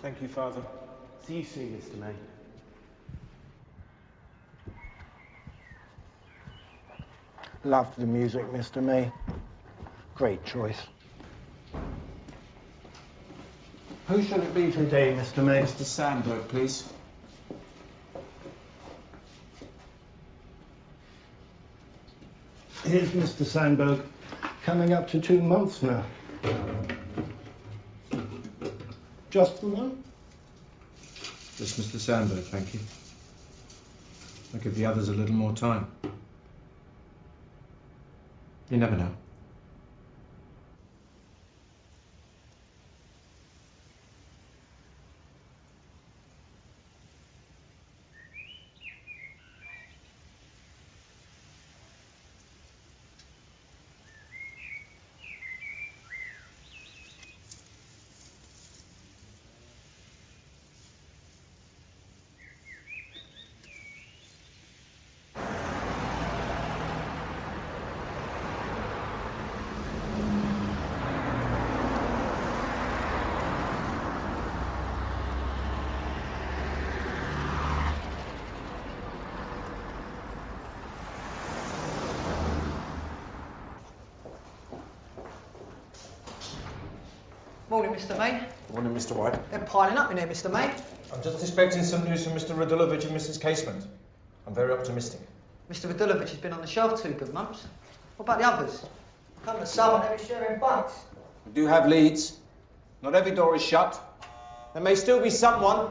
Thank you, Father. See you soon, Mr. May. Loved the music, Mr. May. Great choice. Who shall it be today, Mr. May? Mr. Sandberg, please. Here's Mr. Sandberg, coming up to 2 months now. Just the one? Just Mr. Sandberg, thank you. I'll give the others a little more time. You never know. Morning, Mr. May. Morning, Mr. White. They're piling up in here, Mr. May. I'm just expecting some news from Mr. Radulovich and Mrs. Casement. I'm very optimistic. Mr. Radulovich has been on the shelf 2 good months. What about the others? Come to someone, they'll be sharing bunks. We do have leads. Not every door is shut. There may still be someone.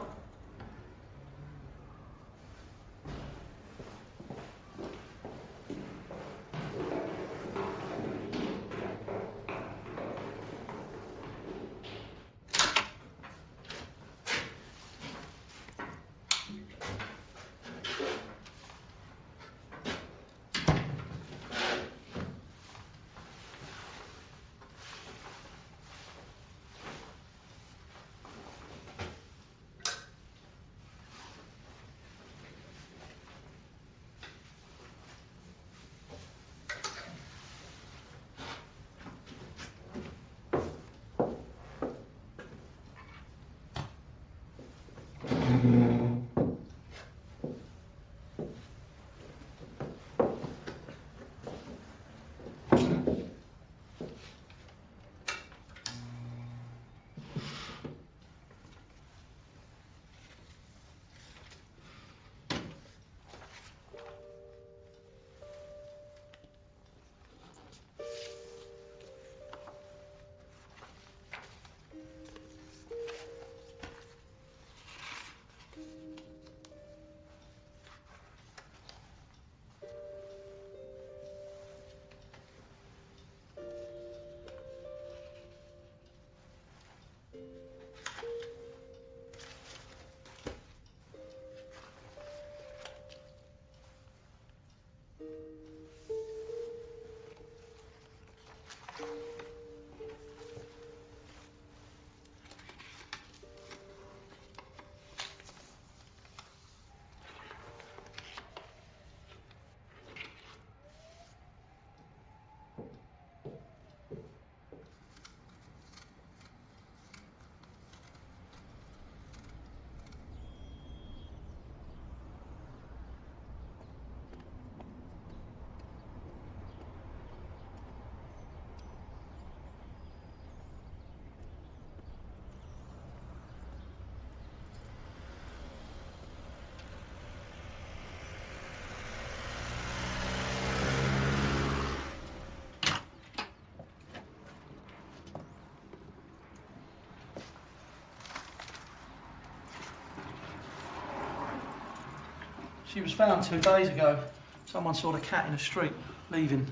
She was found 2 days ago. Someone saw the cat in the street, leaving.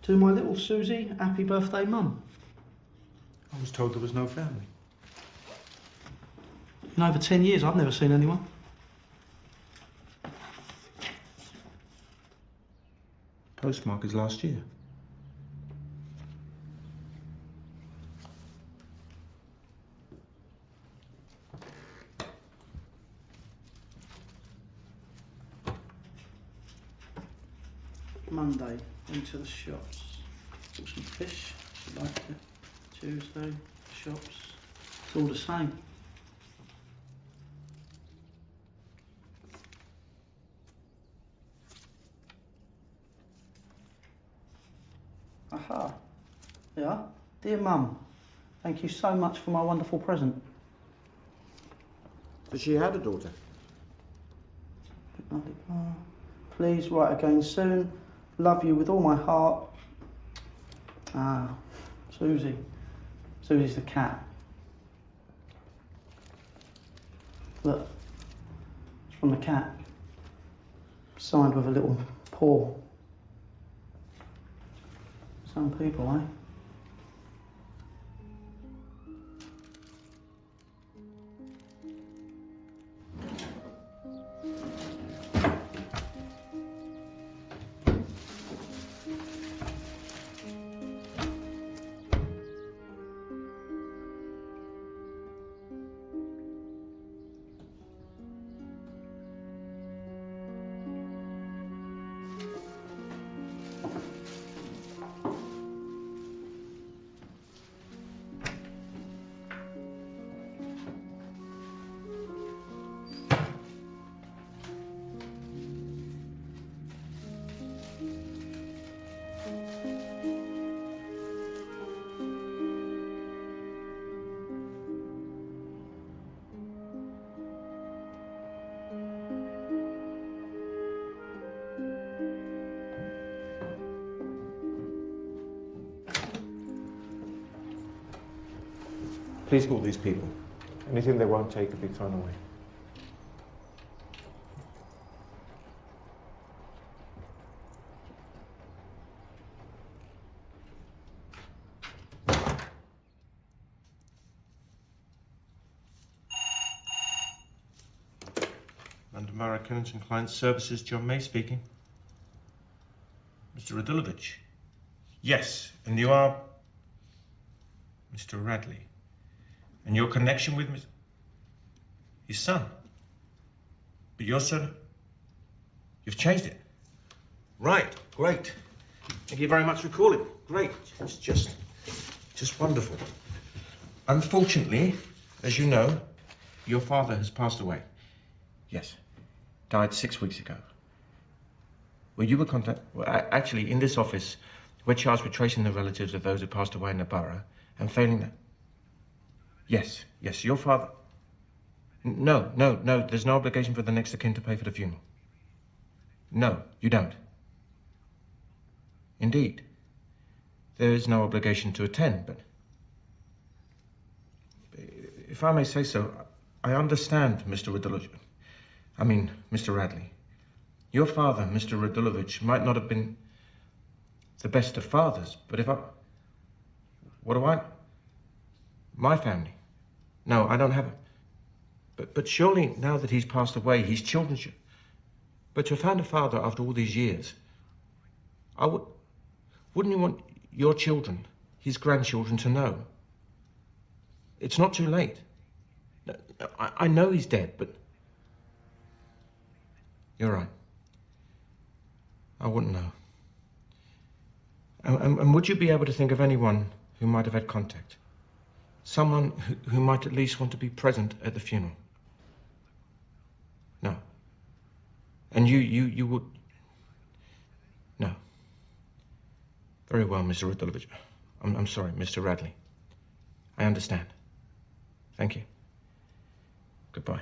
To my little Susie, happy birthday, Mum. I was told there was no family. In over 10 years, I've never seen anyone. Postmark is last year. Monday, went to the shops. Bought some fish, she liked it. Tuesday, shops. It's all the same. Aha. Yeah. Dear Mum, thank you so much for my wonderful present. So she had a daughter? Please write again soon. Love you with all my heart. Ah, Susie. Susie's the cat. Look, it's from the cat. Signed with a little paw. Some people, eh? Please call these people. Anything they won't take will be thrown away. London Borough Tenants and Clients Services, John May speaking. Mr. Radulovich? Yes, and you are Mr. Radley. And your connection with his son? But your son? You've changed it. Right, great. Thank you very much for calling. Great, it's just wonderful. Unfortunately, as you know, your father has passed away. Yes, died 6 weeks ago. Well, you were actually in this office, we're charged with tracing the relatives of those who passed away in the borough and failing that. Yes, your father. No, there's no obligation for the next of kin to pay for the funeral. No, you don't. Indeed. There is no obligation to attend, but if I may say so, I understand, Mr. Radley. Your father, Mr. Radulovich, might not have been the best of fathers, but what do I? My family. No, I don't have it. But surely, now that he's passed away, his children should. But to have found a father after all these years, wouldn't you want your children, his grandchildren, to know? It's not too late. I know he's dead, but you're right. I wouldn't know. And would you be able to think of anyone who might have had contact? Someone who might at least want to be present at the funeral? No. And you would? No. Very well, Mr. Radulovich. I'm sorry, Mr. Radley. I understand. Thank you. Goodbye.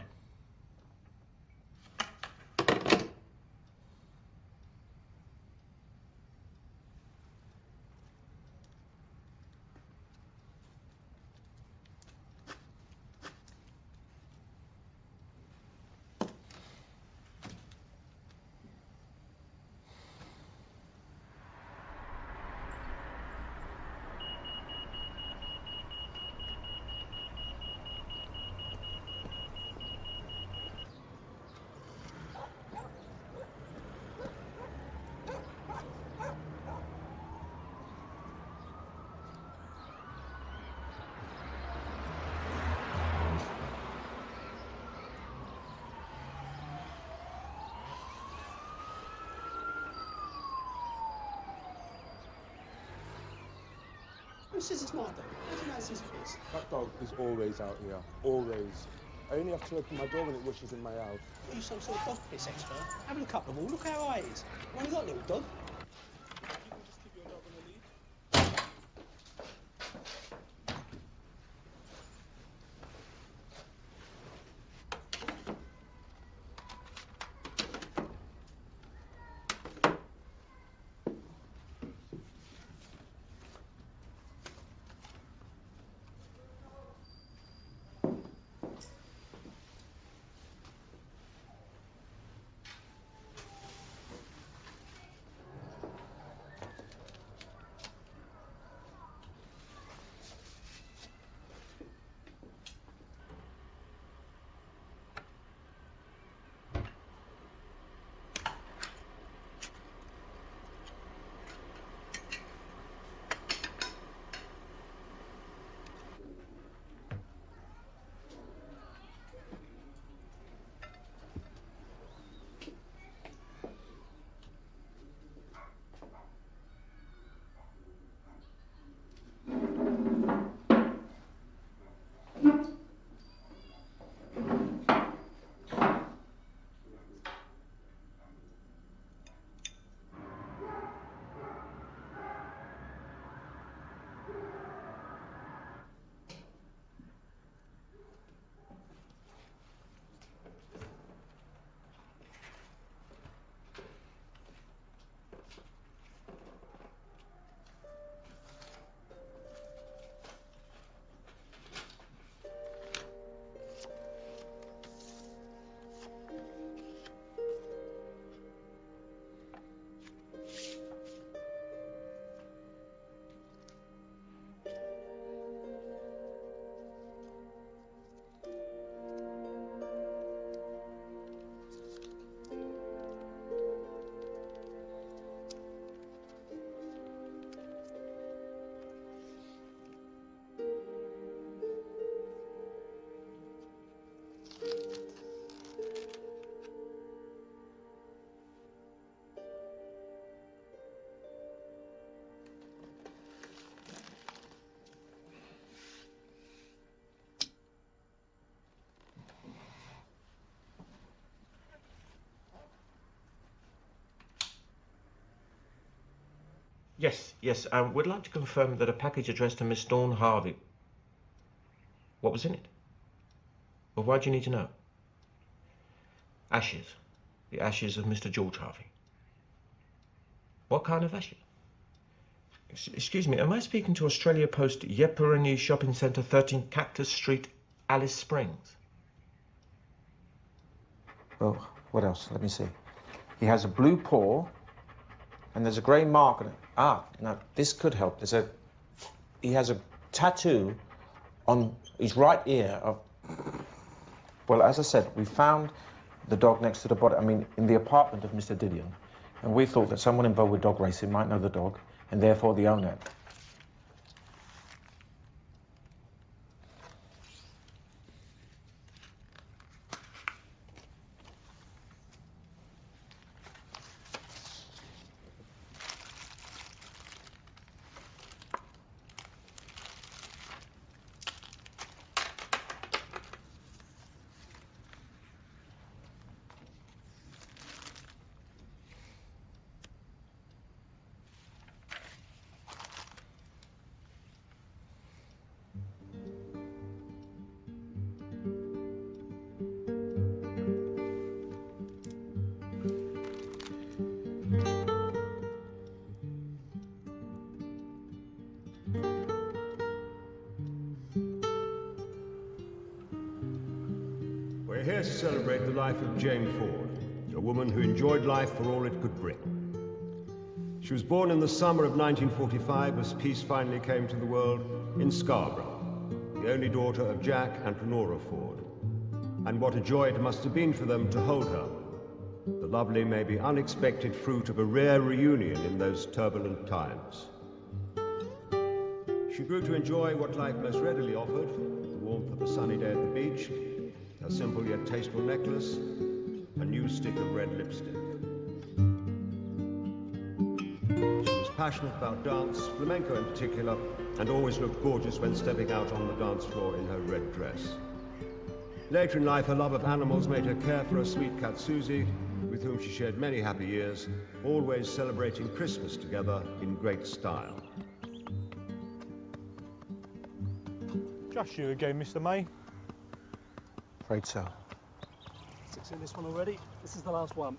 This is my dog. What do you know this is? That dog is always out here. Always. I only have to open my door when it wishes in my house. Are you some sort of dog piss expert? Have a look up the wall. Look how high it is. I've only got a little dog. You can just keep your dog on a lead. Yes. We'd like to confirm that a package addressed to Miss Dawn Harvey. What was in it? Well, why do you need to know? Ashes. The ashes of Mr. George Harvey. What kind of ashes? Excuse me, am I speaking to Australia Post Yepurani Shopping Centre, 13 Cactus Street, Alice Springs? Well, what else? Let me see. He has a blue paw, and there's a grey mark on it. Ah, now, this could help. He has a tattoo on his right ear of... Well, as I said, we found the dog next to the body, in the apartment of Mr. Didion, and we thought that someone involved with dog racing might know the dog, and therefore the owner. We're here to celebrate the life of Jane Ford, a woman who enjoyed life for all it could bring. She was born in the summer of 1945 as peace finally came to the world in Scarborough, the only daughter of Jack and Lenora Ford. And what a joy it must have been for them to hold her, the lovely, maybe unexpected fruit of a rare reunion in those turbulent times. She grew to enjoy what life most readily offered, the warmth of a sunny day at the beach, a simple yet tasteful necklace, a new stick of red lipstick. She was passionate about dance, flamenco in particular, and always looked gorgeous when stepping out on the dance floor in her red dress. Later in life, her love of animals made her care for her sweet cat Susie, with whom she shared many happy years, always celebrating Christmas together in great style. Just you again, Mr. May. Afraid so. Six in this one already. This is the last one.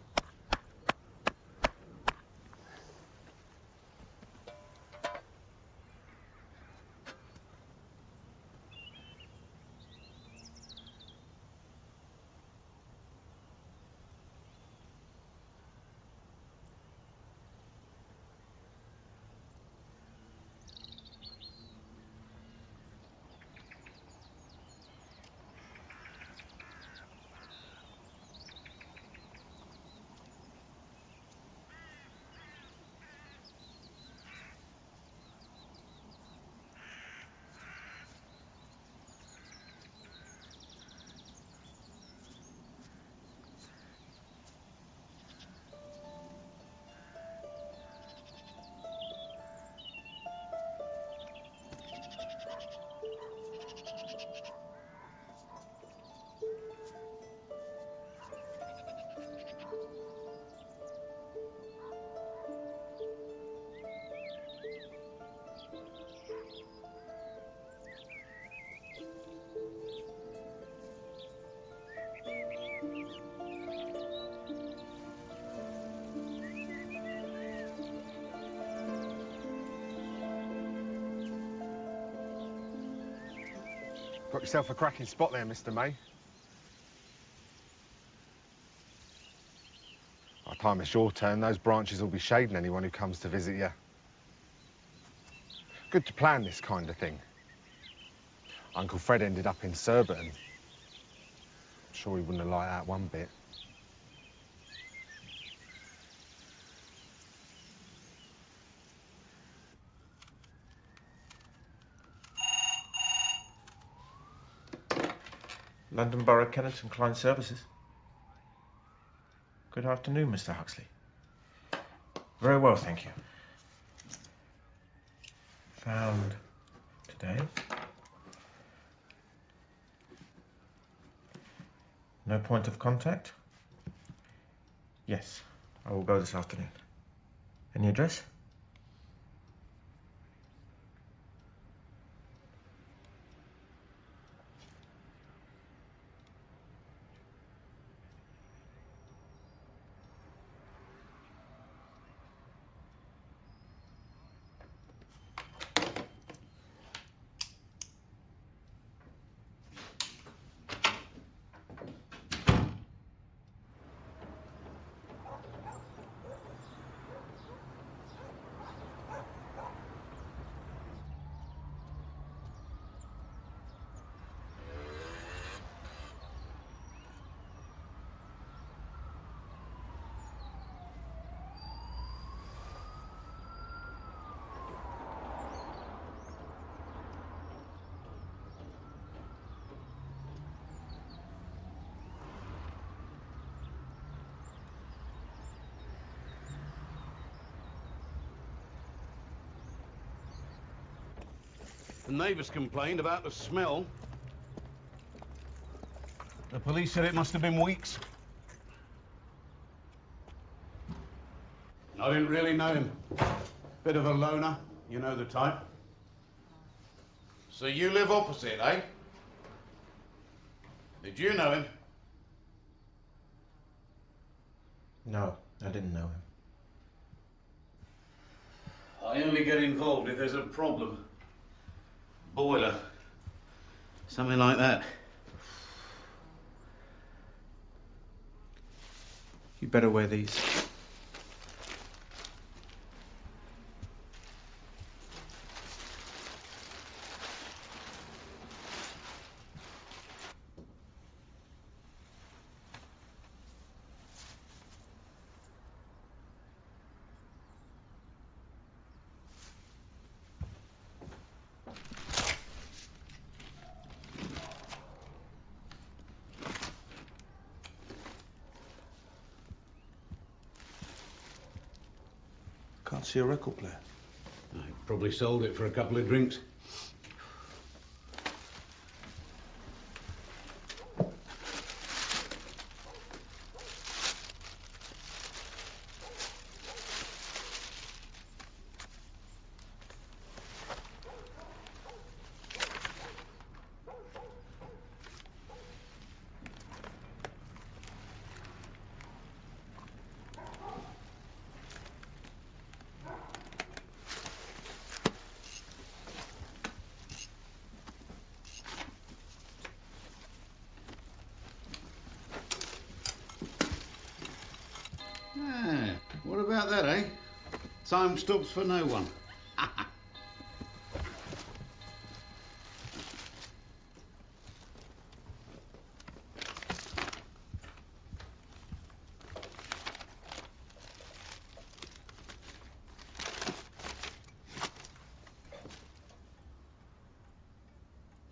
Got yourself a cracking spot there, Mr. May. By the time it's your turn, those branches will be shading anyone who comes to visit you. Good to plan this kind of thing. Uncle Fred ended up in Surbiton. I'm sure he wouldn't have liked that one bit. London Borough Kennett and Client Services. Good afternoon, Mr. Huxley. Very well, thank you. Found today. No point of contact? Yes, I will go this afternoon. Any address? The neighbours complained about the smell. The police said it must have been weeks. I didn't really know him. Bit of a loner, you know the type. So you live opposite, eh? Did you know him? No, I didn't know him. I only get involved if there's a problem. Boiler. Something like that. You better wear these. Can't see a record player. I probably sold it for a couple of drinks. What about that, eh? Time stops for no one.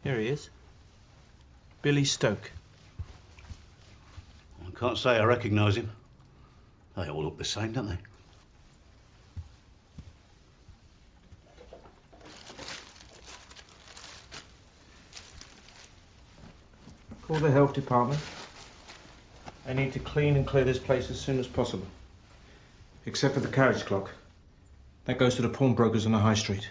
Here he is. Billy Stoke. I can't say I recognise him. They all look the same, don't they? Call the health department. I need to clean and clear this place as soon as possible. Except for the carriage clock. That goes to the pawnbrokers on the high street.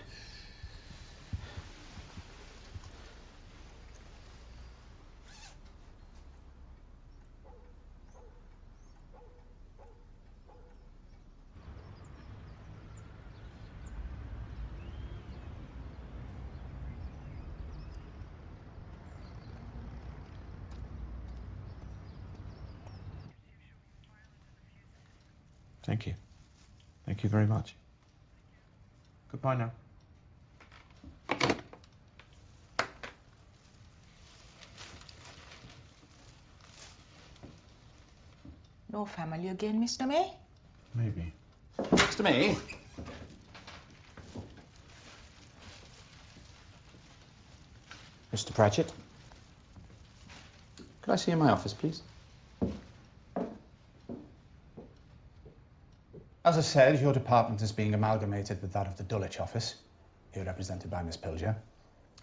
Thank you. Thank you very much. Goodbye now. No family again, Mr. May? Maybe. Mr. May? Mr. Pratchett? Could I see you in my office, please? As I said, your department is being amalgamated with that of the Dulwich office, here represented by Miss Pilger.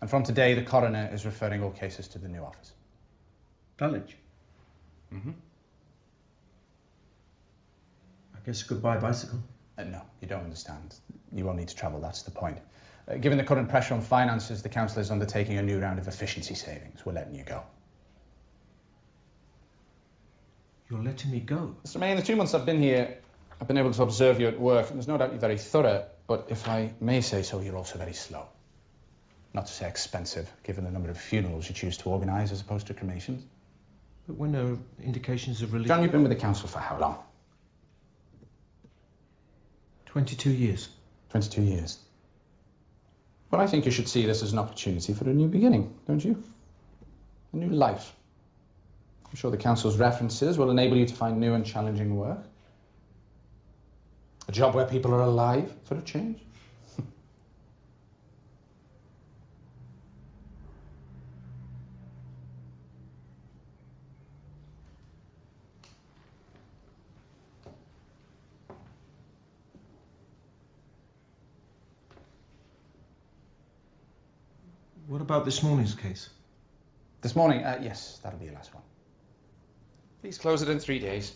And from today, the coroner is referring all cases to the new office. Dulwich? Mm-hmm. I guess goodbye bicycle. No, you don't understand. You won't need to travel, that's the point. Given the current pressure on finances, the council is undertaking a new round of efficiency savings. We're letting you go. You're letting me go? Mr. May, in the 2 months I've been here, I've been able to observe you at work, and there's no doubt you're very thorough, but if I may say so, you're also very slow. Not to say expensive, given the number of funerals you choose to organise as opposed to cremations. But when there are indications of religion... John, you've been with the council for how long? 22 years. 22 years. Well, I think you should see this as an opportunity for a new beginning, don't you? A new life. I'm sure the council's references will enable you to find new and challenging work. A job where people are alive for a change. What about this morning's case? This morning? Yes, that'll be the last one. Please close it in 3 days.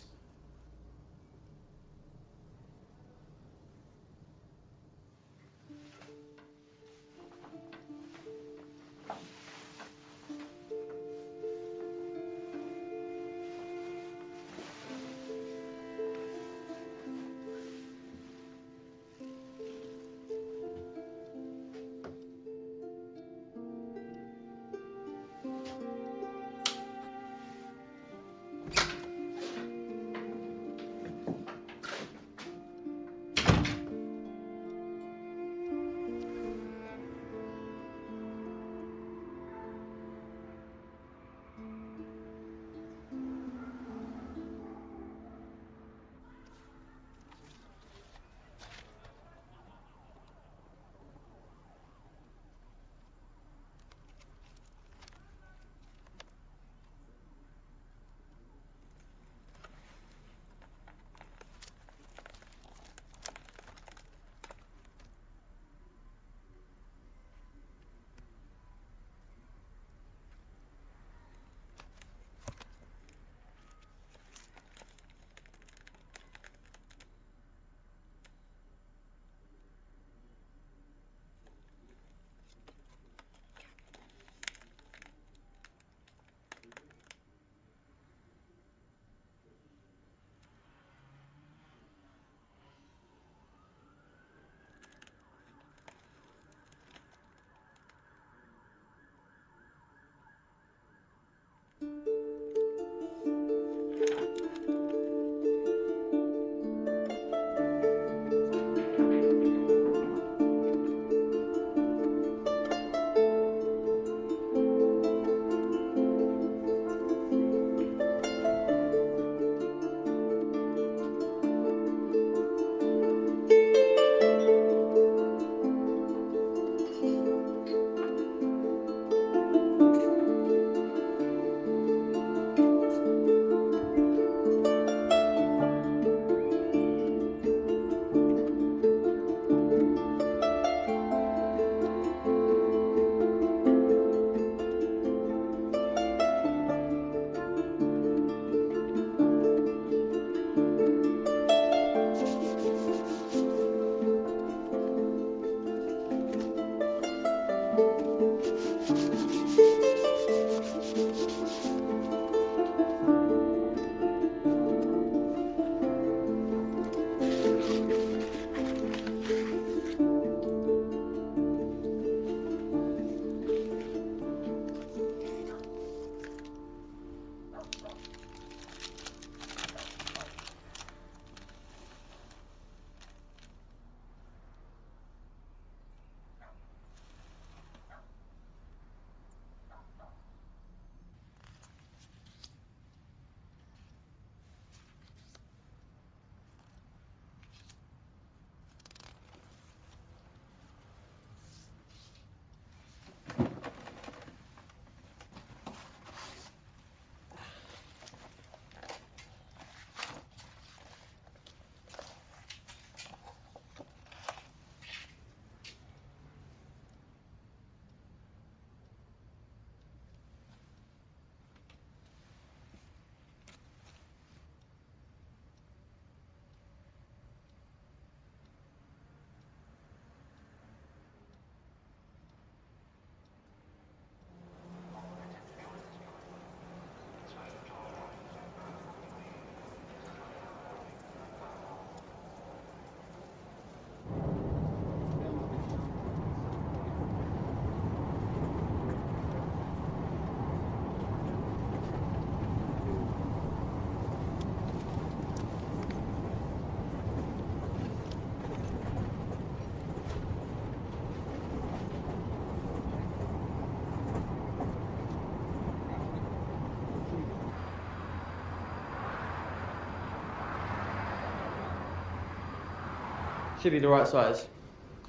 Should be the right size.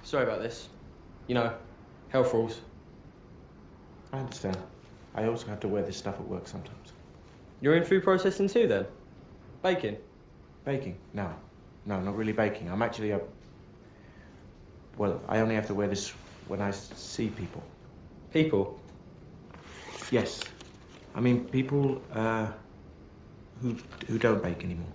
Sorry about this. You know, health rules. I understand. I also have to wear this stuff at work sometimes. You're in food processing too, then? Baking? Baking? No. No, not really baking. I'm actually a... Well, I only have to wear this when I see people. People? Yes. I mean, people who don't bake anymore.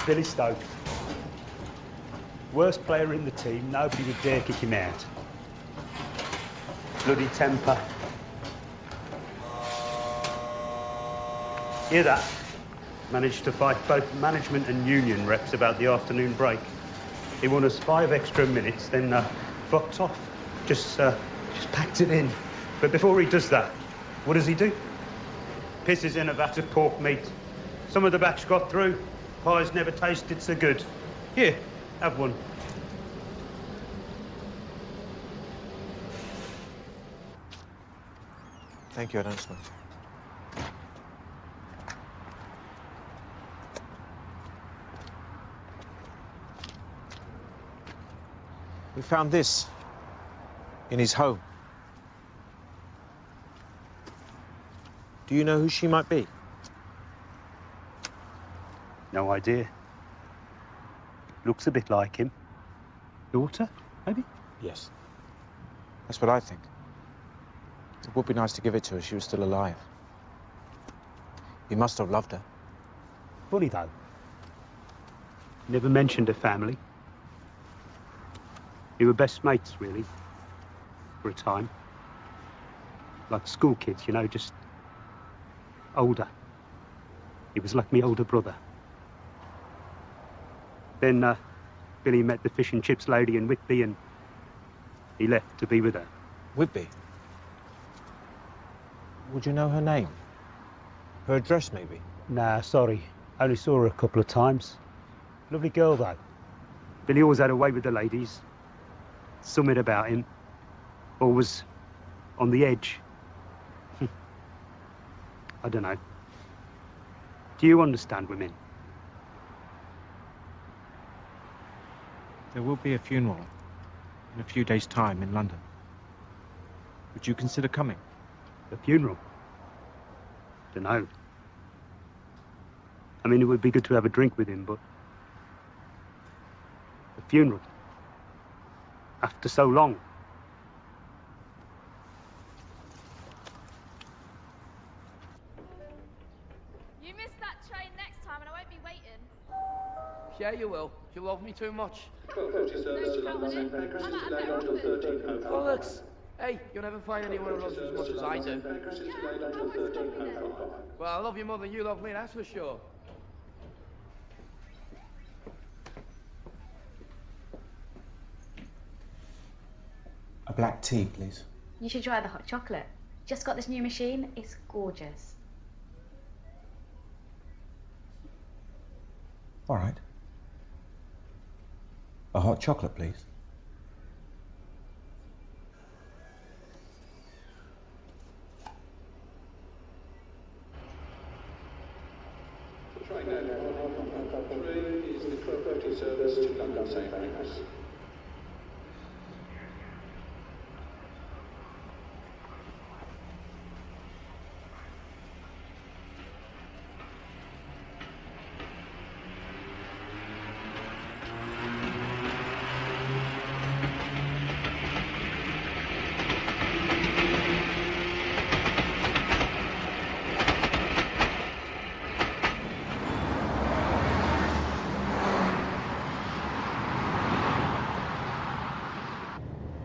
Billy Stokes. Worst player in the team, nobody would dare kick him out. Bloody temper. Hear that? Managed to fight both management and union reps about the afternoon break. He won us 5 extra minutes, then fucked off. Just packed it in. But before he does that, what does he do? Pisses in a vat of pork meat. Some of the batch got through. Pies never tasted so good. Here, have one. Thank you, I don't smoke. We found this in his home. Do you know who she might be? No idea. Looks a bit like him. Daughter, maybe? Yes. That's what I think. It would be nice to give it to her if she was still alive. He must have loved her. Funny, though. Never mentioned her family. We were best mates, really, for a time. Like school kids, you know, just older. He was like my older brother. Then Billy met the fish and chips lady in Whitby and he left to be with her. Whitby? Would you know her name? Her address, maybe? Nah, sorry. Only saw her a couple of times. Lovely girl, though. Billy always had a way with the ladies. Something about him. Always on the edge. I don't know. Do you understand women? There will be a funeral in a few days' time in London. Would you consider coming? A funeral? Dunno. I mean, it would be good to have a drink with him, but... A funeral? After so long? You miss that train next time and I won't be waiting. Yeah, you will. You love me too much. Bollocks! Hey, you'll never find anyone who loves you as much as I do. Well, I love you more than you love me, that's for sure. A black tea, please. You should try the hot chocolate. Just got this new machine. It's gorgeous. All right. A hot chocolate, please.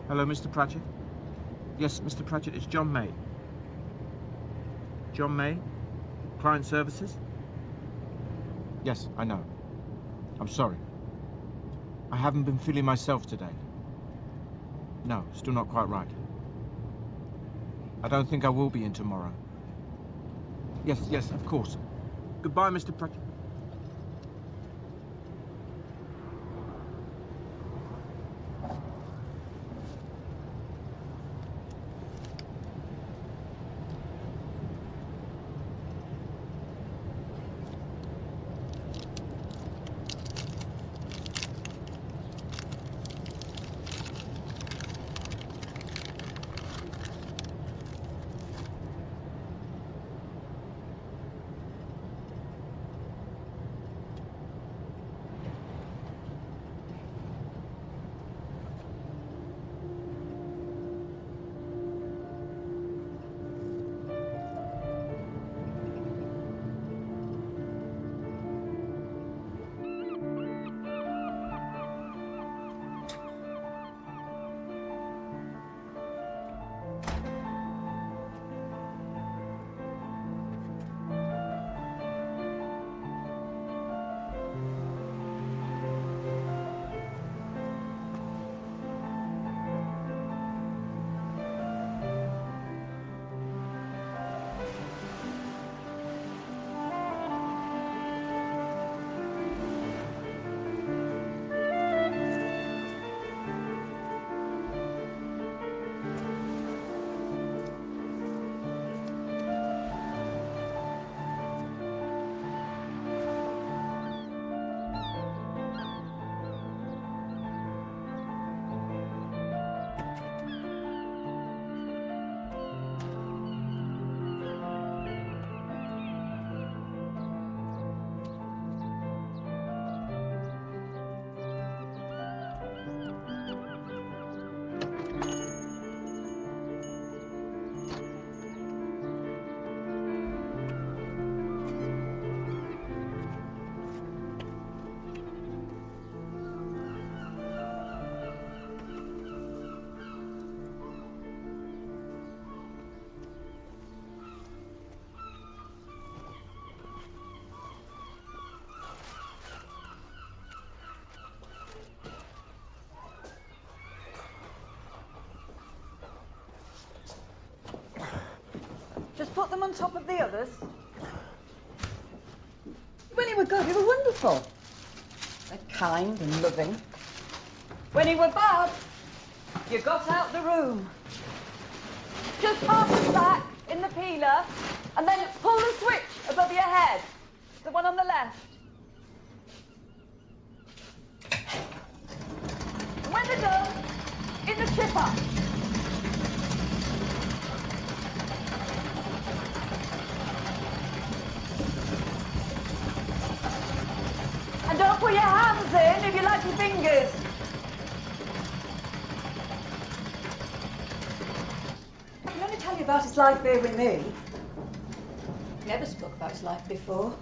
Hello, Mr. Pratchett. Yes, Mr. Pratchett, it's John May. John May? Client Services? Yes, I know. I'm sorry. I haven't been feeling myself today. No, still not quite right. I don't think I will be in tomorrow. Yes, of course. Goodbye, Mr. Pratchett. on top of the others? When you were good, you were wonderful. They're kind and loving. When you were bad, you got out the room. Just half the sack in the peeler, and then pull the switch above your head. The one on the left. And when they're done, in the chipper. And don't put your hands in if you like your fingers. I can only tell you about his life here with me. He never spoke about his life before.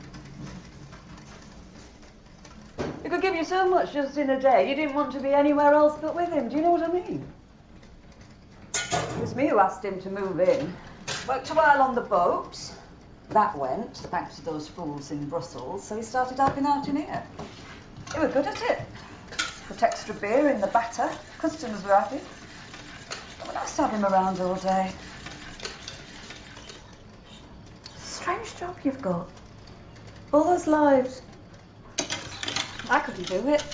He could give you so much just in a day, you didn't want to be anywhere else but with him. Do you know what I mean? It was me who asked him to move in. Worked a while on the boat. That went, thanks to those fools in Brussels, so he started helping out in here. They were good at it. Put extra beer in the batter. Customers were happy. It was nice to have him around all day. Strange job you've got. All those lives. I couldn't do it.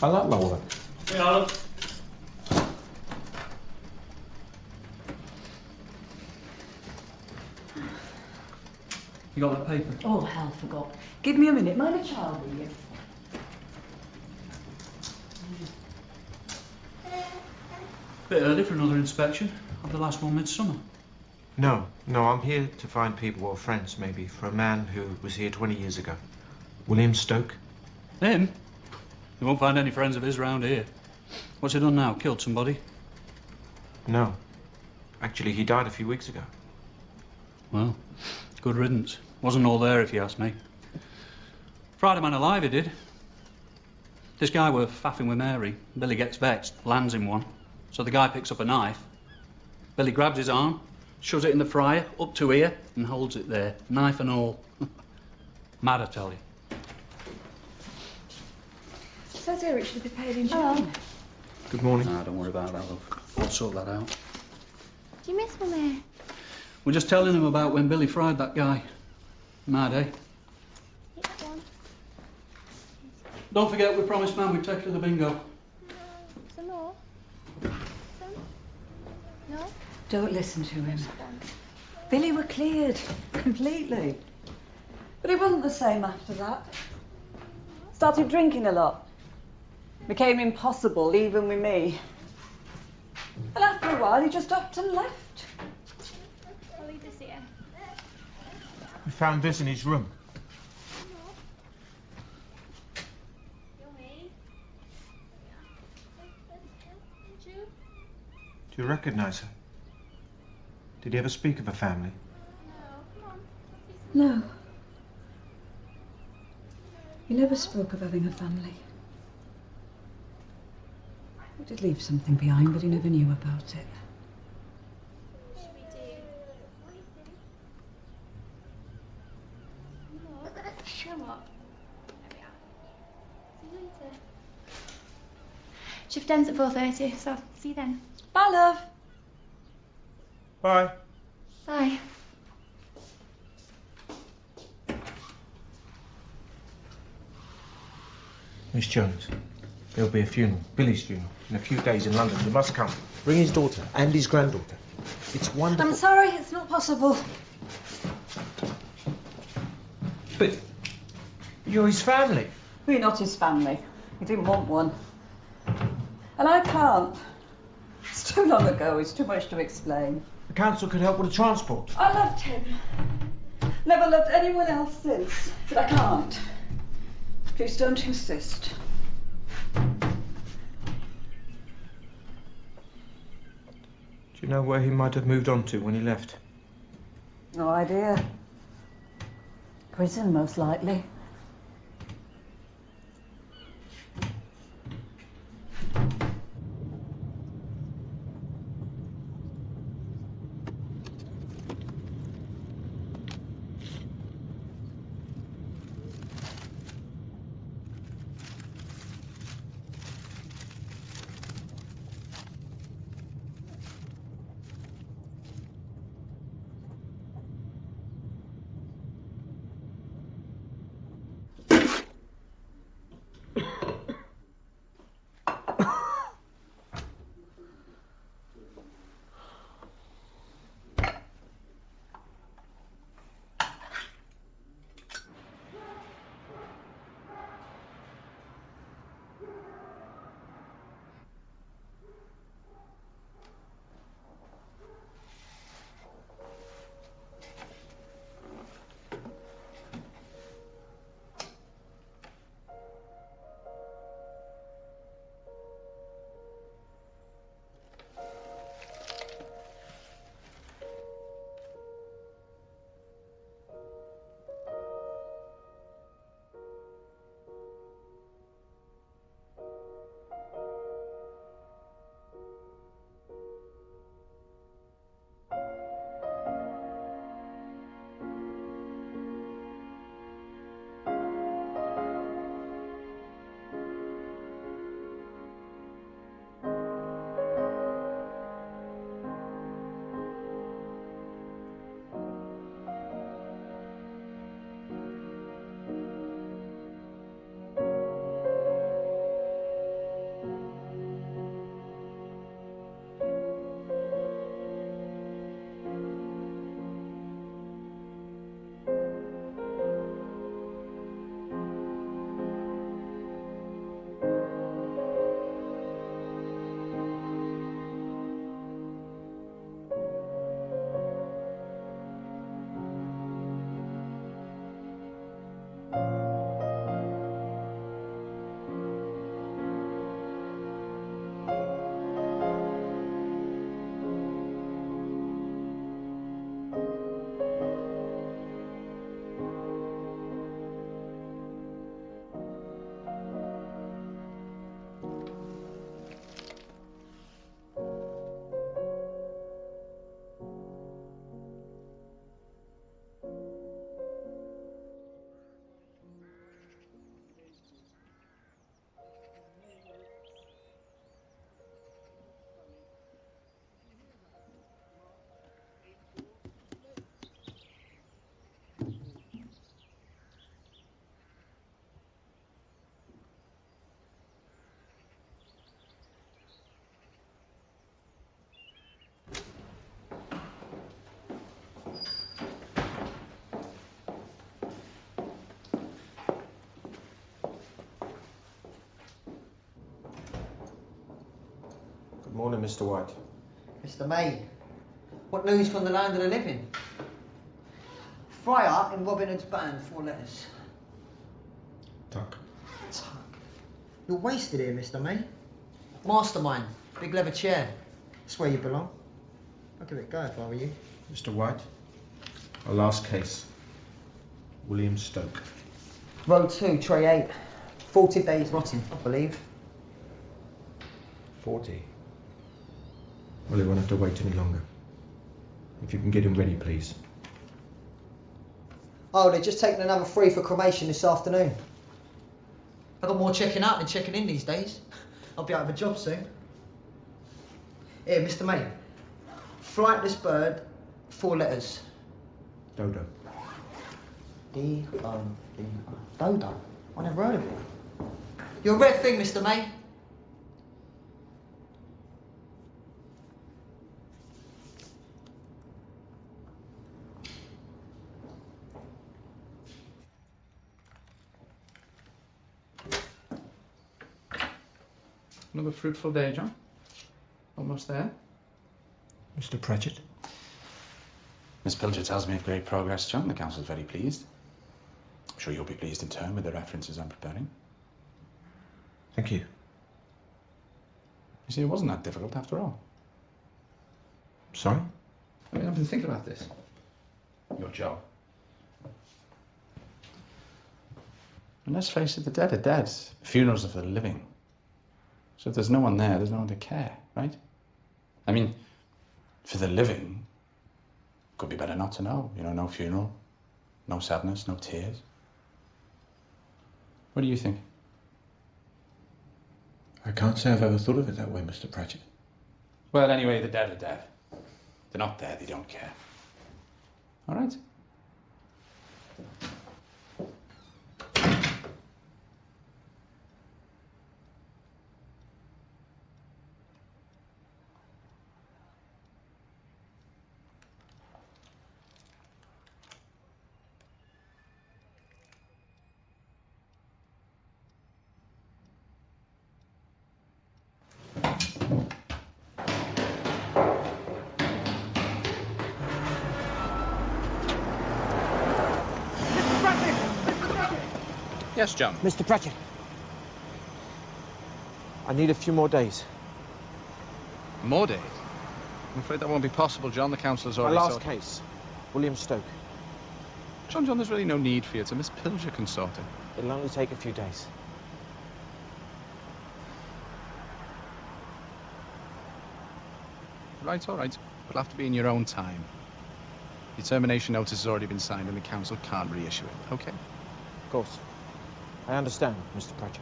I like my work. Yeah, I look. You got that paper? Oh, hell, forgot. Give me a minute. Mind a child, will you? Bit early for another inspection. Of the last one midsummer. No, I'm here to find people or friends, maybe, for a man who was here 20 years ago. William Stoke. Him? You won't find any friends of his round here. What's he done now? Killed somebody? No. Actually, he died a few weeks ago. Well, good riddance. Wasn't all there, if you ask me. Fried a man alive, he did. This guy were faffing with Mary. Billy gets vexed, lands him one. So the guy picks up a knife. Billy grabs his arm, shoves it in the fryer, up to here, and holds it there, knife and all. Mad, I tell you. Says here it should be paid in June. Good morning. Nah, don't worry about that, love. We'll sort that out. Do you miss Mummy? We're just telling him about when Billy fried that guy. Mad, eh? Don't forget, we promised Man we'd take her to the bingo. Some more? Some? No? Don't listen to him. Billy were cleared completely. But he wasn't the same after that. Started drinking a lot. Became impossible, even with me. And after a while, he just upped and left. I'll leave this here. We found this in his room. Do you recognise her? Did he ever speak of a family? No. He never spoke of having a family. He did leave something behind, but he never knew about it. What should we do? Come on. There we are. See you later. Shift ends at 4:30, so see you then. Bye, love. Bye. Bye. Miss Jones, there'll be a funeral, Billy's funeral, in a few days in London. You must come. Bring his daughter and his granddaughter. It's wonderful. I'm sorry, it's not possible. But you're his family. We're not his family. He didn't want one. And I can't. It's too long ago. It's too much to explain. The council could help with the transport. I loved him. Never loved anyone else since. But I can't. Please don't insist. Do you know where he might have moved on to when he left? No idea. Prison, most likely. Good morning, Mr. White. Mr. May, what news from the land of the living? Friar in Robin Hood's band, 4 letters. Tuck. You're wasted here, Mr. May. Mastermind, big leather chair. That's where you belong. I'll give it a go if I were you. Mr. White, our last case. William Stoke. Row 2, tray 8. 40 days rotting, I believe. 40. Well, he won't have to wait any longer. If you can get him ready, please. Oh, they're just taking another 3 for cremation this afternoon. I've got more checking out than checking in these days. I'll be out of a job soon. Here, Mr. May. Flightless bird, 4 letters. Dodo. D-O-D-O. Dodo? I never heard of it. You're a red thing, Mr. May. Another fruitful day, John. Almost there. Mr. Pratchett? Miss Pilger tells me of great progress, John. The council's very pleased. I'm sure you'll be pleased in turn with the references I'm preparing. Thank you. You see, it wasn't that difficult after all. Sorry? I mean, I've been thinking about this. Your job. And let's face it, the dead are dead. Funerals are for the living. So if there's no one there, there's no one to care, right? I mean, for the living, could be better not to know. You know, no funeral, no sadness, no tears. What do you think? I can't say I've ever thought of it that way, Mr. Pratchett. Well, anyway, the dead are dead. They're not there, they don't care. All right? Yes, John. Mr. Pratchett. I need a few more days. More days? I'm afraid that won't be possible, John. The council's My already last sorted. case. William Stoke. John, there's really no need for you. It's a Miss Pilger can sort it. It'll only take a few days. Right, all right. It'll have to be in your own time. The termination notice has already been signed and the council can't reissue it, okay? Of course. I understand, Mr. Pratchett.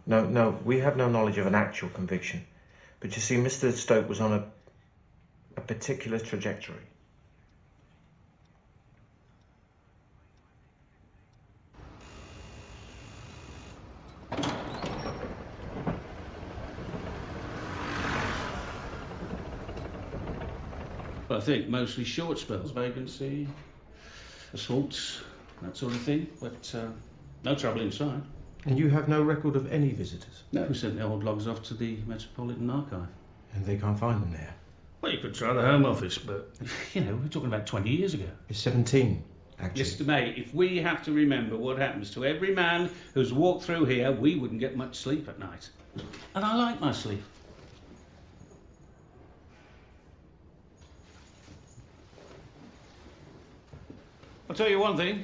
No. We have no knowledge of an actual conviction. But you see, Mr. Stoke was on a particular trajectory. I think mostly short spells, vacancy, assaults, that sort of thing, but no trouble inside. And you have no record of any visitors? No, we sent the old logs off to the Metropolitan Archive. And they can't find them there? Well, you could try the Home Office, but, you know, we're talking about 20 years ago. It's 17, actually. Mr. May, if we have to remember what happens to every man who's walked through here, we wouldn't get much sleep at night. And I like my sleep. I'll tell you one thing.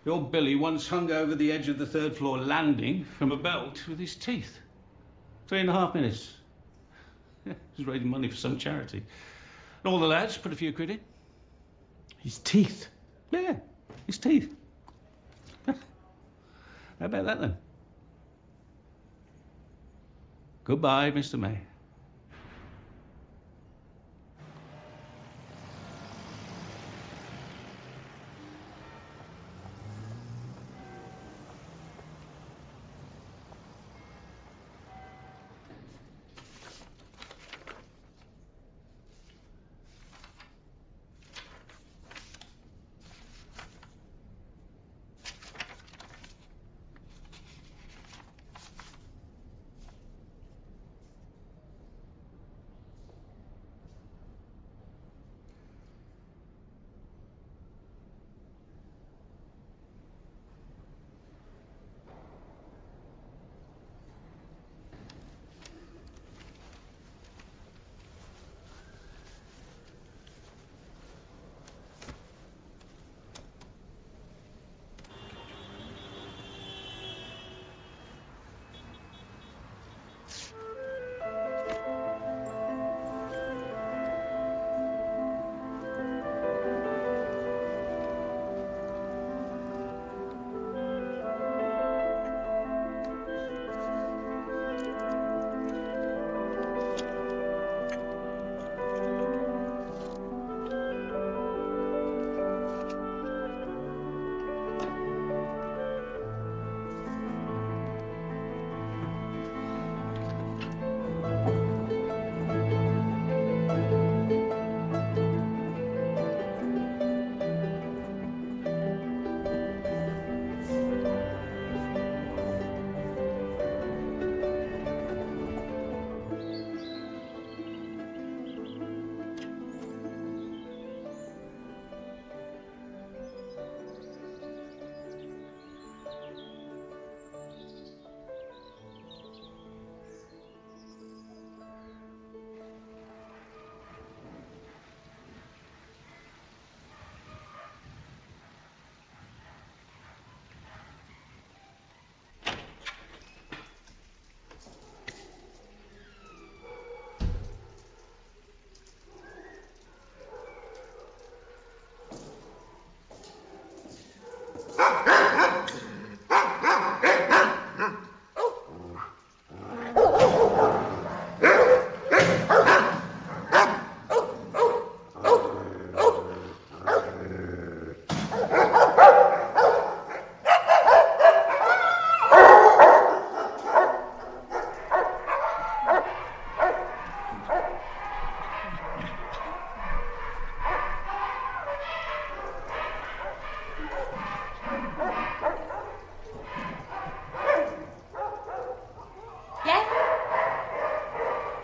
Your Billy once hung over the edge of the 3rd floor landing from a belt with his teeth. 3.5 minutes. Yeah, he was raising money for some charity. And all the lads put a few quid in. His teeth? Yeah, his teeth. How about that then? Goodbye, Mr. May.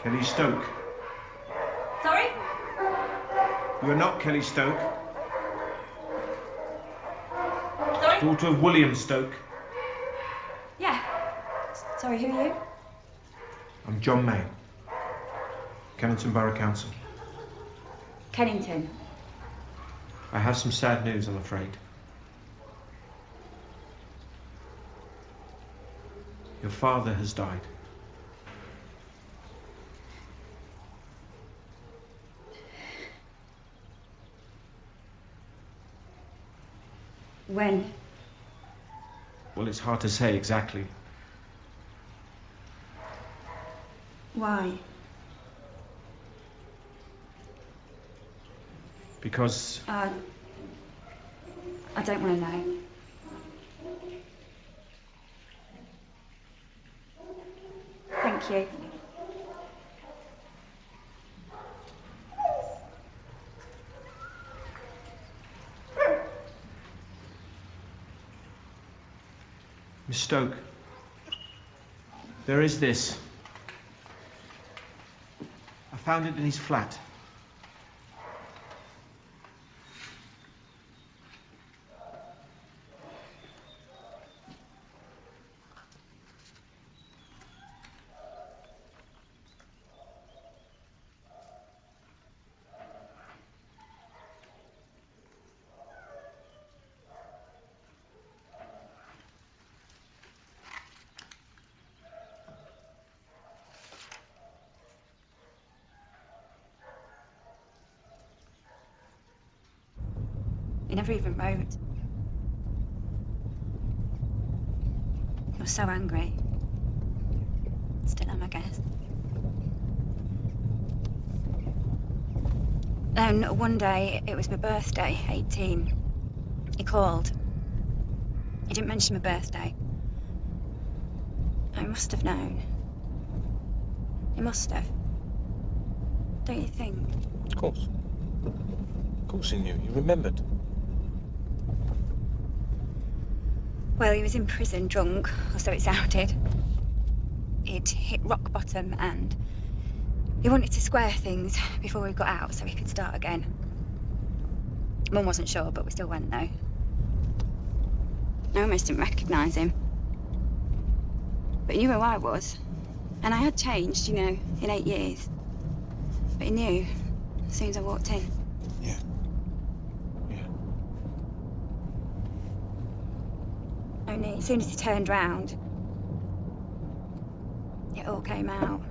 Kelly Stoke. Sorry? You're not Kelly Stoke. Sorry? Daughter of William Stoke. Yeah. Sorry, who are you? I'm John May. Kennington Borough Council. Kennington. I have some sad news, I'm afraid. Your father has died. When? Well, it's hard to say exactly. Why? Because I don't want to know. Thank you. Miss Stoke, there is this. I found it in his flat. You never even wrote. I was so angry. Still am, I guess. Then one day, it was my birthday, 18. He called. He didn't mention my birthday. I must have known. He must have. Don't you think? Of course. Of course he knew. You remembered. Well, he was in prison drunk, or so it sounded. He'd hit rock bottom and he wanted to square things before he got out so he could start again. Mum wasn't sure, but we still went though. I almost didn't recognise him. But he knew who I was. And I had changed, you know, in 8 years. But he knew as soon as I walked in. Yeah. Only as soon as he turned round, it all came out.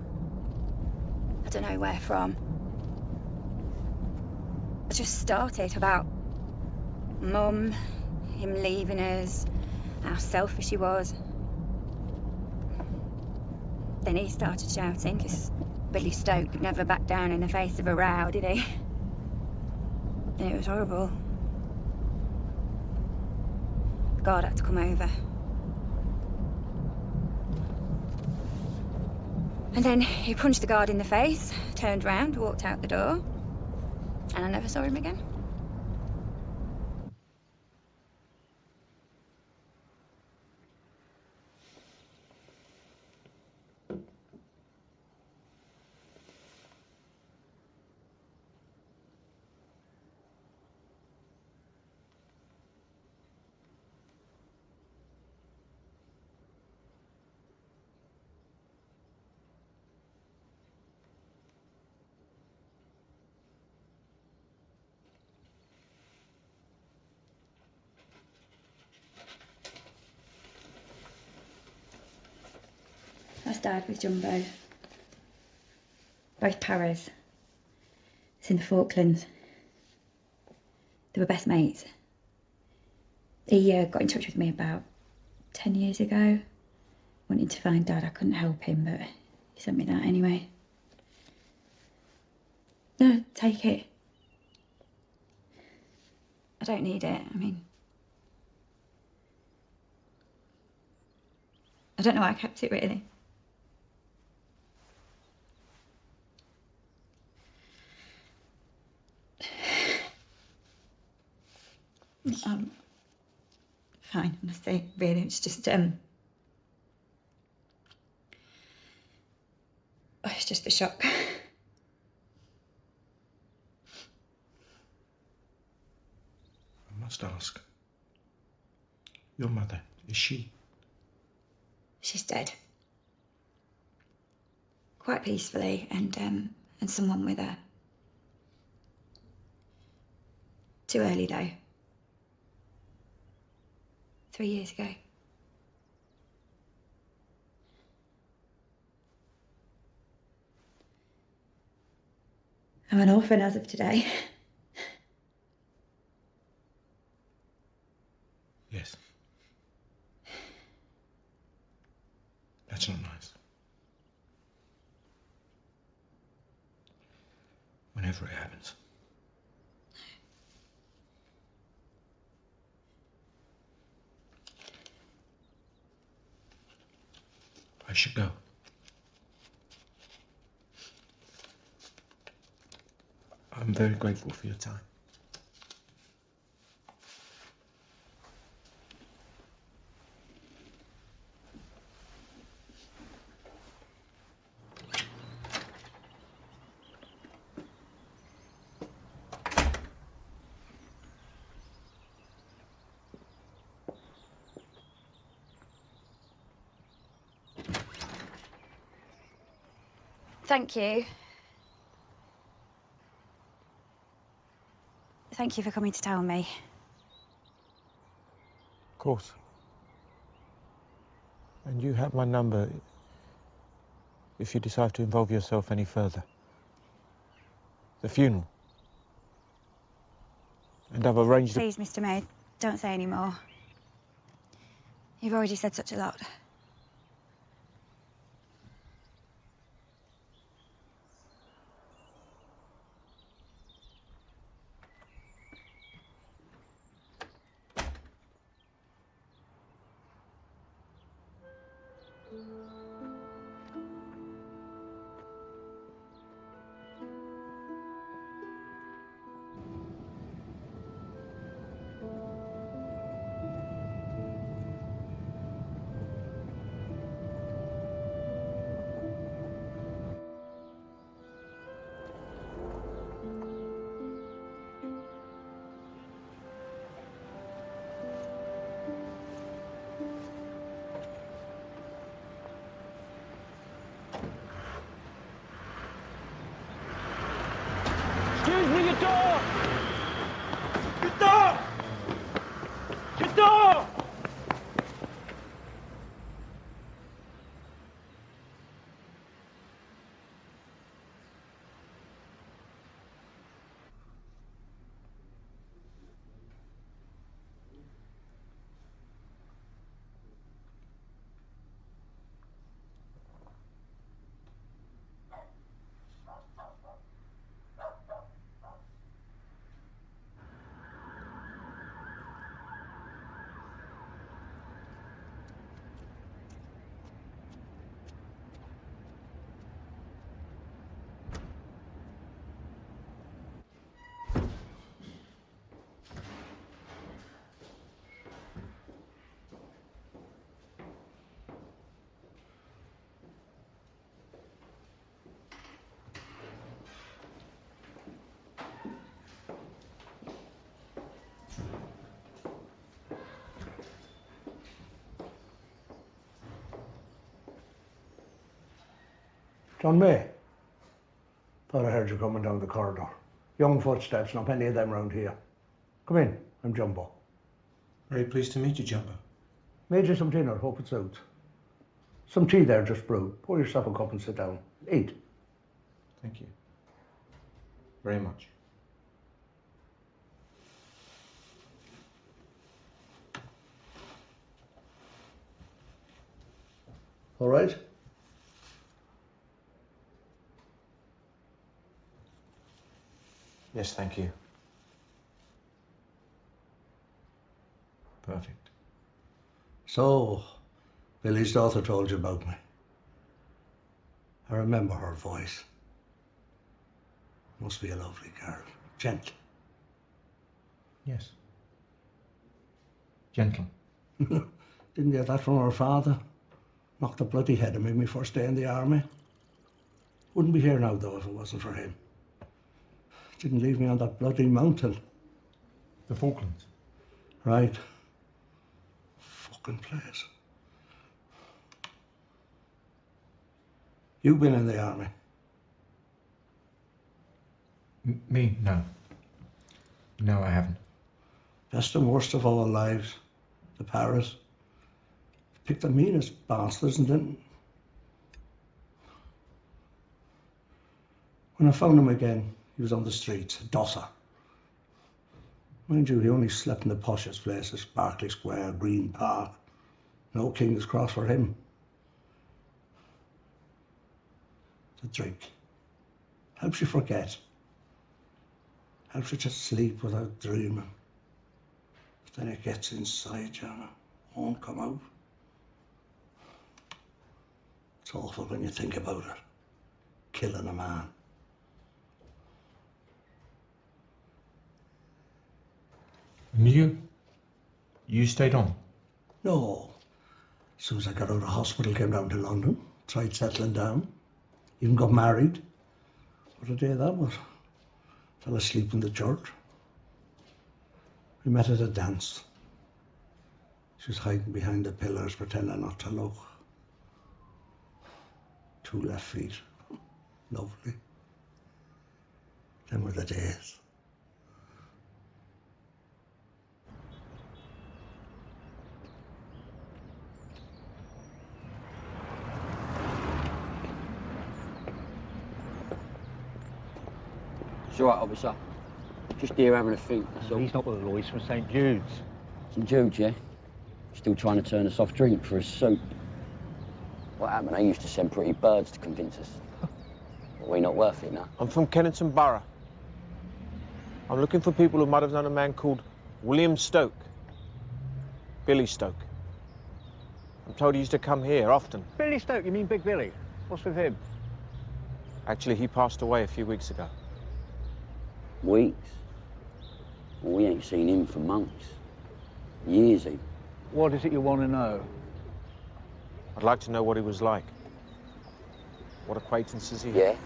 I don't know where from. I just started about Mum, him leaving us, how selfish he was. Then he started shouting, because Billy Stoke never backed down in the face of a row, did he? And it was horrible. God had to come over. And then he punched the guard in the face, turned round, walked out the door, and I never saw him again. I started with Jumbo. Both Paras. It's in the Falklands. They were best mates. He got in touch with me about 10 years ago, wanting to find Dad. I couldn't help him, but he sent me that anyway. No, take it. I don't need it. I mean, I don't know why I kept it, really. Fine, honestly, really, it's just just the shock. I must ask. Your mother, is she? She's dead. Quite peacefully, and someone with her. Too early, though. 3 years ago. I'm an orphan as of today. Yes. That's not nice. Whenever it happens. I should go. I'm very grateful for your time. Thank you. Thank you for coming to tell me. Of course. And you have my number if you decide to involve yourself any further. The funeral. And I've arranged... Please, Mr. May, don't say any more. You've already said such a lot. Excuse me, your door! Your door! Your door! John May. Thought I heard you coming down the corridor. Young footsteps, not many of them round here. Come in, I'm Jumbo. Very pleased to meet you, Jumbo. Made you some dinner, hope it suits. Some tea there just brewed. Pour yourself a cup and sit down. Eat. Thank you. Very much. All right? Yes, thank you. Perfect. So, Billy's daughter told you about me. I remember her voice. Must be a lovely girl. Gentle. Yes. Gentle. Didn't get that from her father? Knocked the bloody head of me my first day in the army. Wouldn't be here now, though, if it wasn't for him. Didn't leave me on that bloody mountain. The Falklands? Right. Fucking place. You been in the army? Me? No. No, I haven't. Best and worst of all lives. The Paris. Picked the meanest bastards and didn't. When I found him again, he was on the streets, a dosser. Mind you, he only slept in the poshest places, Berkeley Square, Green Park. No King's Cross for him. The drink. Helps you forget. Helps you to sleep without dreaming. But then it gets inside you and it won't come out. It's awful when you think about it. Killing a man. And you stayed on? No. As soon as I got out of hospital, came down to London, tried settling down, even got married. What a day that was. Fell asleep in the church. We met at a dance. She was hiding behind the pillars, pretending not to look. 2 left feet. Lovely. Them were the days. It's all right, officer. Just here having a think, that's all. He's not with the law, he's from St. Jude's. St. Jude's, yeah? Still trying to turn a soft drink for a soup. What happened? They used to send pretty birds to convince us. But we're not worth it now. I'm from Kennington Borough. I'm looking for people who might have known a man called William Stoke. Billy Stoke. I'm told he used to come here often. Billy Stoke, you mean Big Billy? What's with him? Actually, he passed away a few weeks ago. Weeks? Well, we ain't seen him for months. Years even. What is it you want to know? I'd like to know what he was like. What acquaintances he had. Yeah?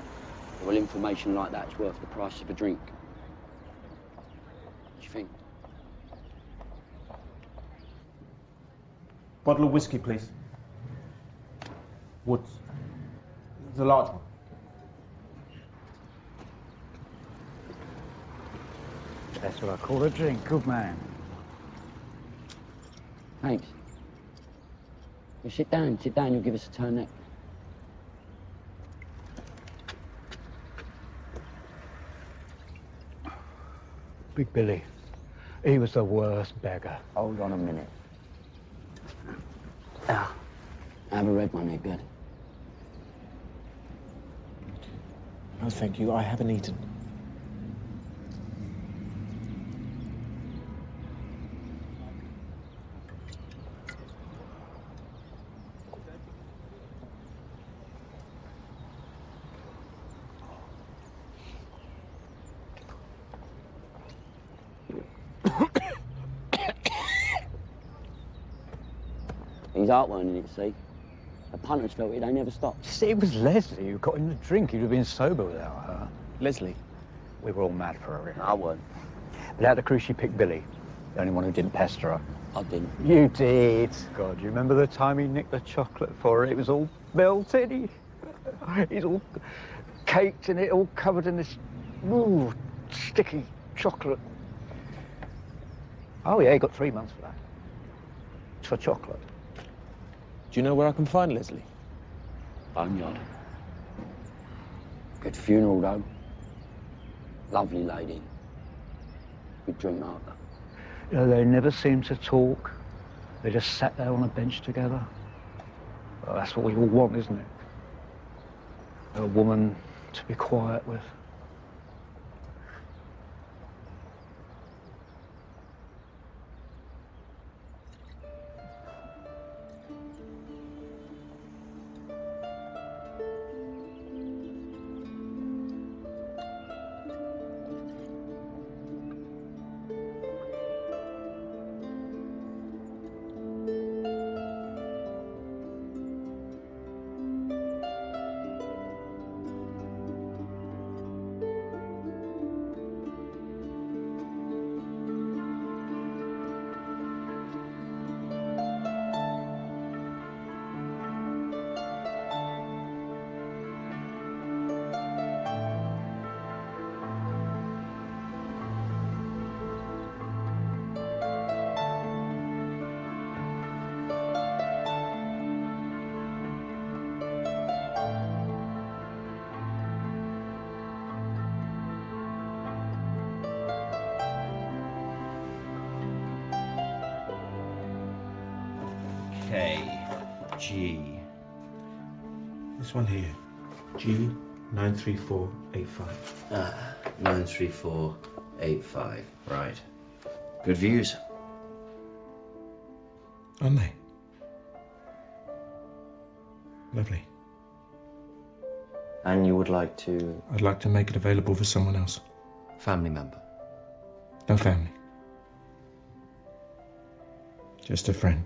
Well, information like that's worth the price of a drink. What do you think? Bottle of whiskey, please. Woods. The large one. That's what I call a drink, good man. Thanks. You sit down, you'll give us a turn neck. Big Billy, he was the worst beggar. Hold on a minute. Ah, have a red one there, good. No, thank you. I haven't eaten. He's heartburning it, see? The punters felt it, they never stopped. See, it was Leslie who got him the drink. He'd have been sober without her. Leslie? We were all mad for her. I weren't. But out of the crew, she picked Billy, the only one who didn't pester her. I didn't. You did. God, you remember the time he nicked the chocolate for her? It was all melted. He's all caked in it, all covered in this sticky chocolate. Oh, yeah, he got 3 months for that. For chocolate. Do you know where I can find Leslie? Boneyard. Good funeral, though. Lovely lady. Good drink after. You know, they never seemed to talk. They just sat there on a bench together. Well, that's what we all want, isn't it? A woman to be quiet with. K, G. This one here, G 93485. 93485. Right. Good views. Aren't they? Lovely. And you would like to? I'd like to make it available for someone else. Family member? No family. Just a friend.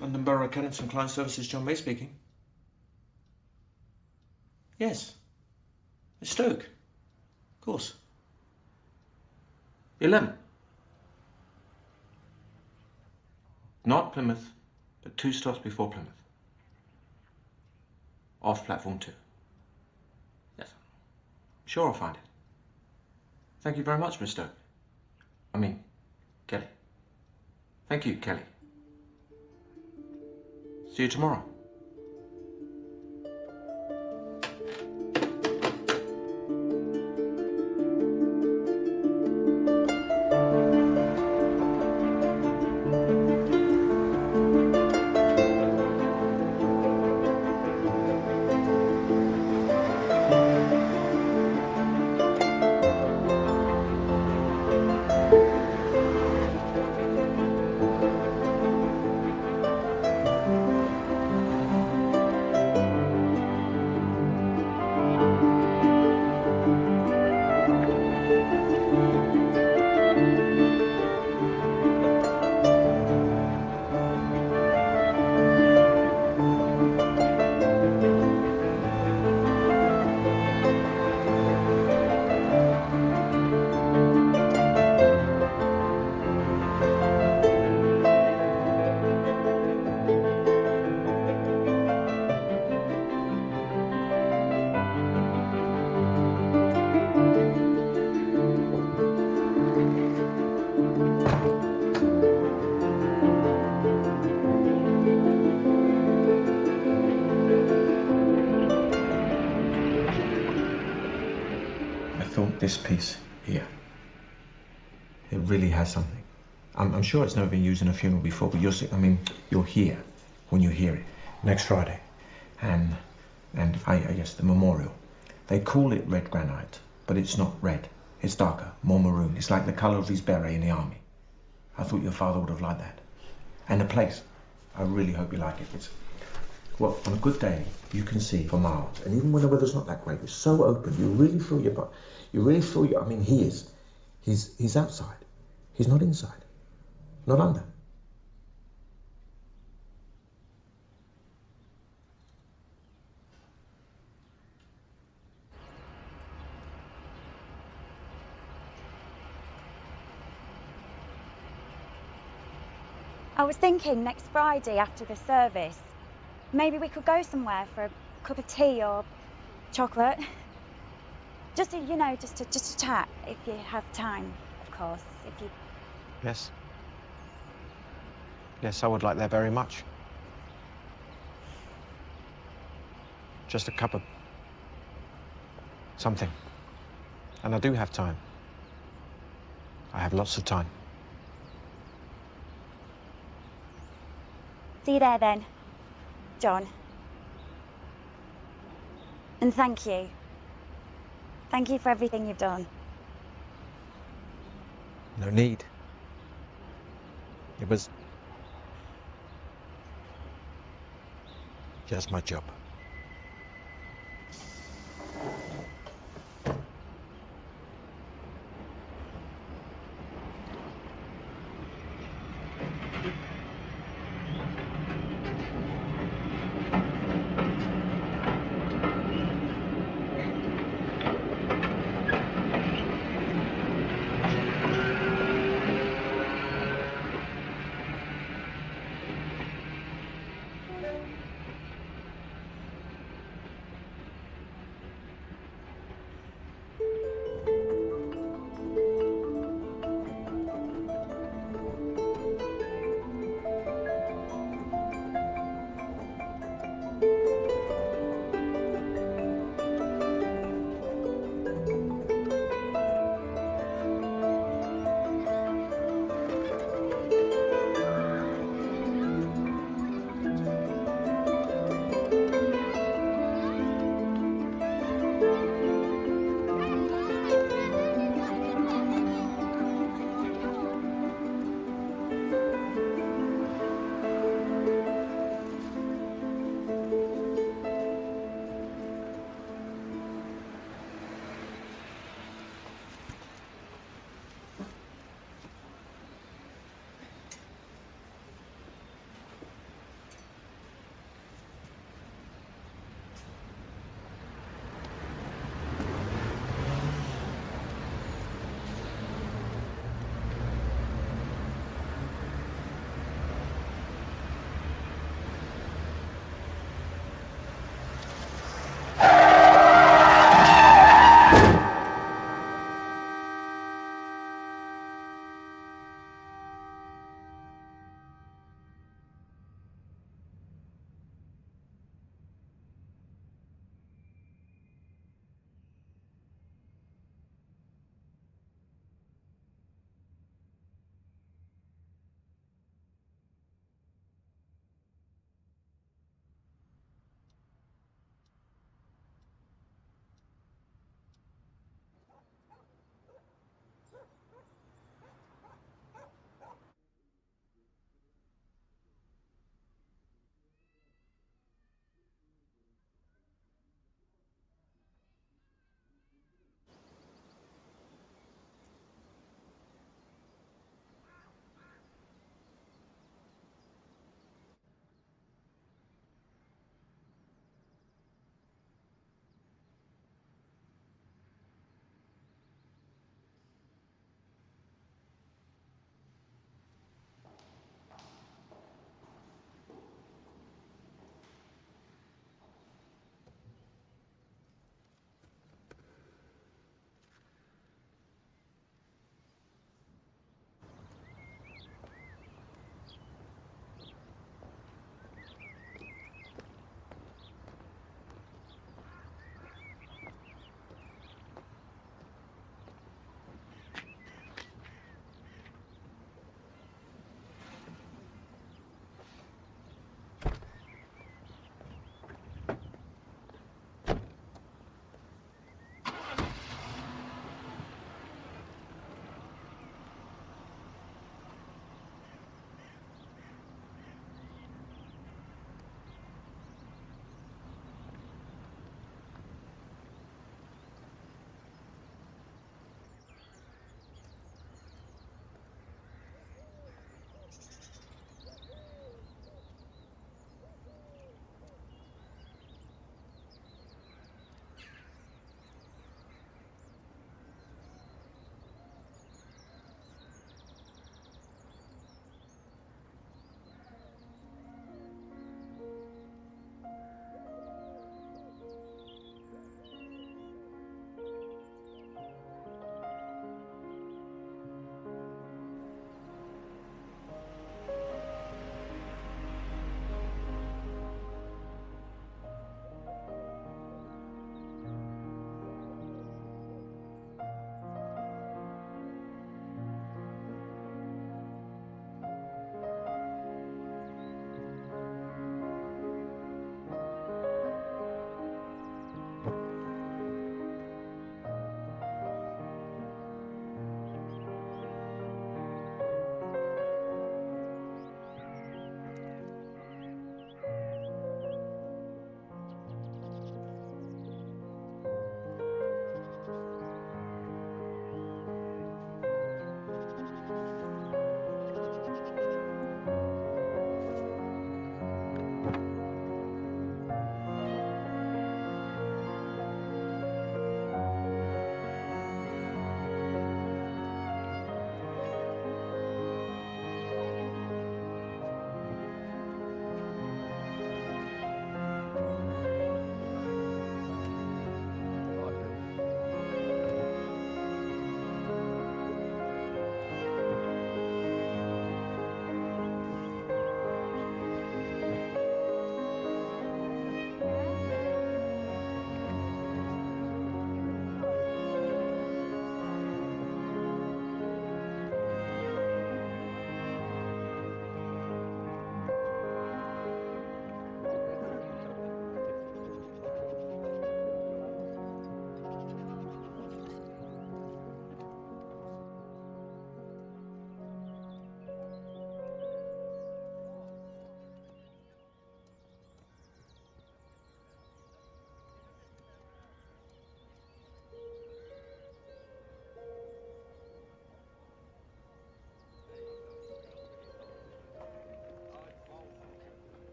London Borough Accountants and Client Services, John May speaking. Yes. It's Stoke. Of course. 11. Not Plymouth, but 2 stops before Plymouth. Off platform 2. Yes. Sure I'll find it. Thank you very much, Miss Stoke. I mean, Kelly. Thank you, Kelly. See you tomorrow. This piece here, it really has something. I'm sure it's never been used in a funeral before, but you'll hear when you hear it next Friday. And yes, the memorial. They call it red granite, but it's not red. It's darker, more maroon. It's like the colour of his beret in the army. I thought your father would have liked that. And the place, I really hope you like it. It's Well, on a good day, you can see for miles, and even when the weather's not that great, it's so open. You really feel your butt. You really feel your. I mean, he is. He's outside. He's not inside. Not under. I was thinking next Friday after the service, maybe we could go somewhere for a cup of tea or chocolate. Just to, you know, just to chat, if you have time, of course, if you... Yes. Yes, I would like that very much. Just a cup of something. And I do have time. I have lots of time. See you there then, John. And thank you. Thank you for everything you've done. No need. It was just my job.